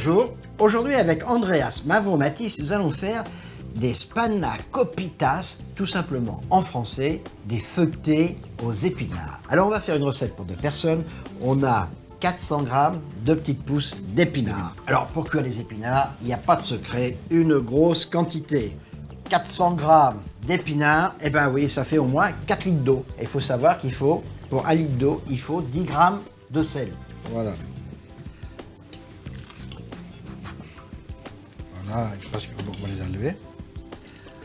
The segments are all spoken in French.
Bonjour, aujourd'hui avec Andreas Mavromatis, nous allons faire des spanakoppitas, tout simplement en français, des feuilletés aux épinards. Alors on va faire une recette pour 2 personnes, on a 400 g, 2 petites pousses d'épinards. Alors pour cuire les épinards, il n'y a pas de secret, une grosse quantité. 400 g d'épinards, et ben oui, ça fait au moins 4 litres d'eau. Et il faut savoir qu'il faut, pour 1 litre d'eau, il faut 10 g de sel. Voilà. Voilà, je pense qu'on va les enlever.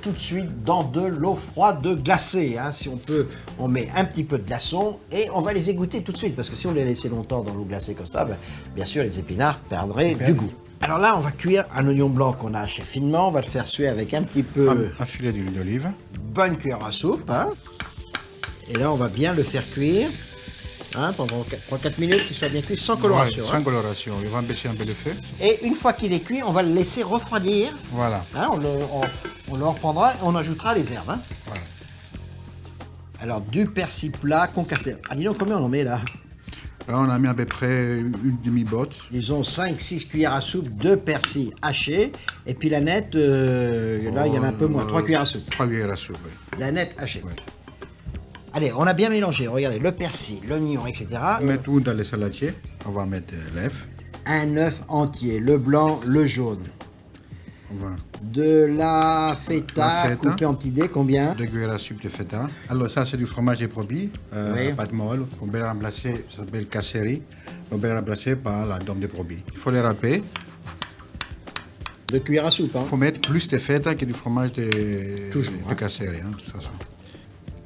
Tout de suite dans de l'eau froide glacée. Hein. Si on peut, on met un petit peu de glaçon et on va les égoutter tout de suite. Parce que si on les laissait longtemps dans l'eau glacée comme ça, ben, bien sûr, les épinards perdraient du goût. Alors là, on va cuire un oignon blanc qu'on a haché finement. On va le faire suer avec un petit peu... Un filet d'huile d'olive. Bonne cuillère à soupe. Hein. Et là, on va bien le faire cuire. Hein, pendant 3-4 minutes, qu'il soit bien cuit, sans coloration. Ouais, sans coloration, on va baisser un peu le feu. Et une fois qu'il est cuit, on va le laisser refroidir. Voilà. Hein, on le reprendra et on ajoutera les herbes. Hein. Voilà. Alors, du persil plat concassé. Ah, dis donc, combien on en met là? Là, on a mis à peu près une demi-botte. Disons 5-6 cuillères à soupe de persil haché. Et puis la nette, là, il y en a un peu moins, 3 cuillères à soupe. 3 cuillères à soupe, oui. La nette hachée. Ouais. Allez, on a bien mélangé. Regardez, le persil, l'oignon, etc. On met tout dans les saladiers. On va mettre l'œuf. Un œuf entier, le blanc, le jaune. On va... De la feta, coupée en petits dés, combien? 2 cuillères à soupe de feta. Alors ça, c'est du fromage de brebis, Oui. pâte molle. On peut le remplacer, ça s'appelle casserie. On peut le remplacer par la dôme de brebis. Il faut les râper. 2 cuillères à soupe. Hein. Il faut mettre plus de feta que du fromage de casserie, hein, de toute façon.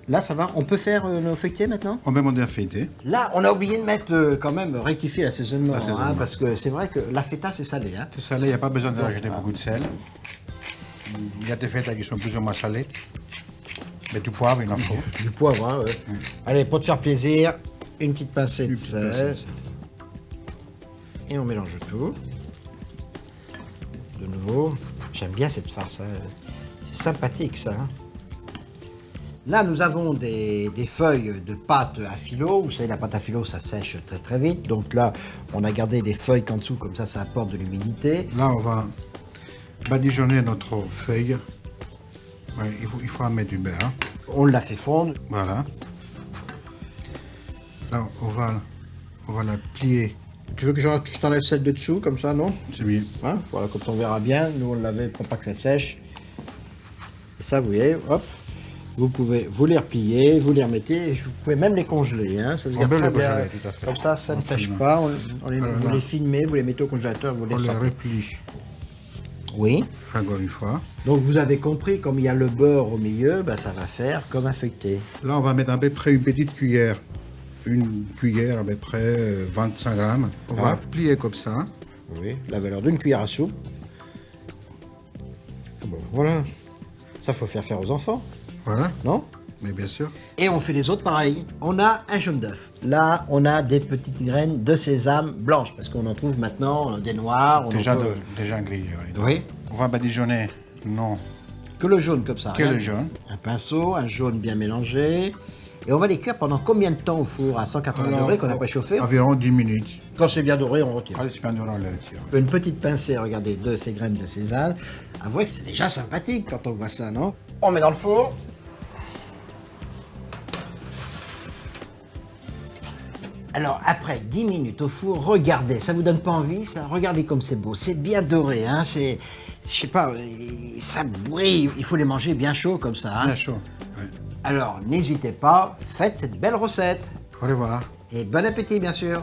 Là, ça va. On peut faire nos feuilletés maintenant? On peut monter un feuilleté. Là, on a oublié de mettre quand même, rectifier l'assaisonnement. Hein, parce que c'est vrai que la feta, c'est salé. Hein. C'est salé, il n'y a pas besoin de rajouter beaucoup de sel. Il y a des feta qui sont plus ou moins salées. Mais du poivre, il en faut. Du poivre, hein, ouais. Allez, pour te faire plaisir, une petite pincée de sel. Et on mélange tout. De nouveau, j'aime bien cette farce. Hein. C'est sympathique, ça. Hein. Là, nous avons des feuilles de pâte à filo. Vous savez, la pâte à filo, ça sèche très très vite. Donc là, on a gardé des feuilles qu'en dessous, comme ça apporte de l'humidité. Là, on va badigeonner notre feuille. Ouais, il faut en mettre du beurre. Hein. On l'a fait fondre. Voilà. Là, on va la plier. Tu veux que je t'enlève celle de dessous, comme ça, non? C'est bien. Hein, voilà, comme ça, on verra bien. Nous, on l'avait pour pas que ça sèche. Et ça, vous voyez, hop. Vous pouvez vous les replier, vous les remettez, et vous pouvez même les congeler. Hein, ça se garde très bien. Tout à fait. Comme ça ne sèche pas. Vous les filmez, vous les mettez au congélateur, vous les On les sortez. replie. Oui. Encore une fois. Donc vous avez compris, comme il y a le beurre au milieu, ben, ça va faire comme un feuilleté. Là, on va mettre à peu près une petite cuillère. Une cuillère à peu près 25 grammes. On va plier comme ça. Oui, la valeur d'une cuillère à soupe. Bon, voilà. Ça, faut faire aux enfants. Voilà. Non? Mais bien sûr. Et on fait les autres pareil. On a un jaune d'œuf. Là, on a des petites graines de sésame blanches, parce qu'on en trouve maintenant des noirs. Déjà grillé, oui. Oui. On va badigeonner, non, Que le jaune comme ça. que le jaune. Un pinceau, un jaune bien mélangé. Et on va les cuire pendant combien de temps au four à 180 degrés qu'on a préchauffé? Environ 10 minutes. Quand c'est bien doré, on retire. Allez, c'est bien doré, on le retire. Une petite pincée, regardez, de ces graines de sésame. Avouez que c'est déjà sympathique quand on voit ça, non? On met dans le four. Alors, après 10 minutes au four, regardez, ça vous donne pas envie, ça? Regardez comme c'est beau, c'est bien doré, hein, c'est... Je sais pas, ça brille, il faut les manger bien chaud comme ça, hein. Bien chaud, oui. Alors, n'hésitez pas, faites cette belle recette. Au revoir. Et bon appétit, bien sûr.